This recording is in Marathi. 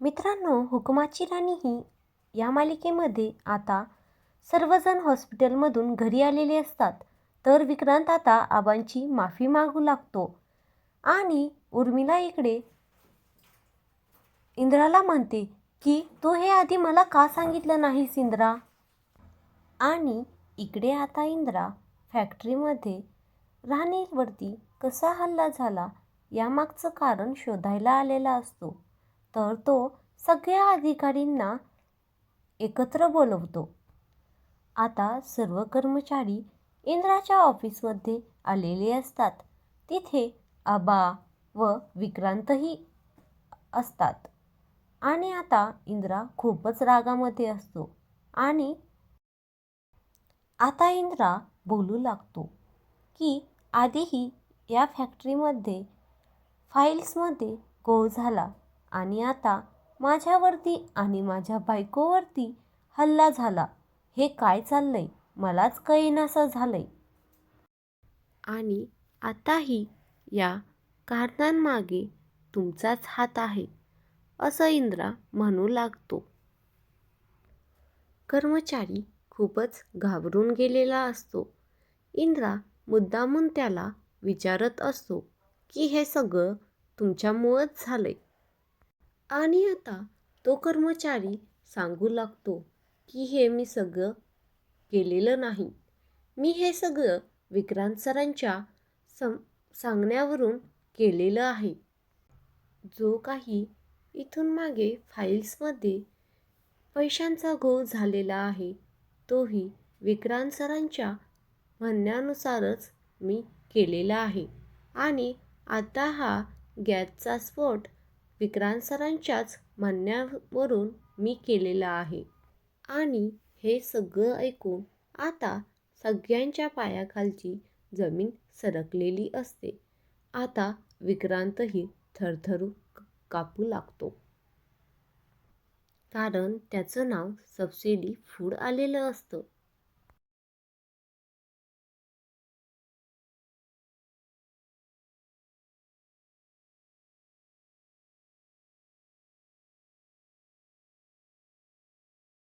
मित्रांनो, हुकुमाची राणी ही या मालिकेमध्ये आता सर्वजण हॉस्पिटलमधून घरी आलेले असतात. तर विक्रांत आता आबांची माफी मागू लागतो आणि उर्मिला इकडे इंद्राला म्हणते की तू हे आधी मला का सांगितलं नाहीस इंद्रा. आणि इकडे आता इंद्रा फॅक्टरीमध्ये राणीवरती कसा हल्ला झाला यामागचं कारण शोधायला आलेला असतो. तर तो सगळ्या अधिकारींना एकत्र बोलवतो. आता सर्व कर्मचारी इंद्राच्या ऑफिसमध्ये आलेले असतात. तिथे आबा व विक्रांतही असतात आणि आता इंद्रा खूपच रागामध्ये असतो आणि आता इंद्रा बोलू लागतो की आधीही या फॅक्टरीमध्ये फाईल्समध्ये घोळ झाला आणि आता माझ्यावरती आणि माझ्या बायकोवरती हल्ला झाला. हे काय चाललंय मलाच कळेनासं झालंय. आणि आताही या कारणांमागे तुमचाच हात आहे असं इंद्रा म्हणू लागतो. कर्मचारी खूपच घाबरून गेलेला असतो. इंद्रा मुद्दामून त्याला विचारत असतो की हे सगळं तुमच्यामुळंच झालंय. आणि आता तो कर्मचारी सांगू लागतो की हे मी सगळं केलेलं नाही. मी हे सगळं विक्रांत सरांच्या सांगण्यावरून केलेलं आहे. जो काही इथून मागे फाईल्समध्ये पैशांचा घोळ झालेला आहे तोही विक्रांत सरांच्या म्हणण्यानुसारच मी केलेला आहे. आणि आता हा गॅसचा स्फोट विक्रांत सरांच्याच म्हणण्यावरून मी केलेला आहे. आणि हे सगळं ऐकून आता सगळ्यांच्या पायाखालची जमीन सरकलेली असते. आता विक्रांतही थरथरू कापू लागतो. कारण त्याचं नाव सबसिडी फूड आलेलं असतं.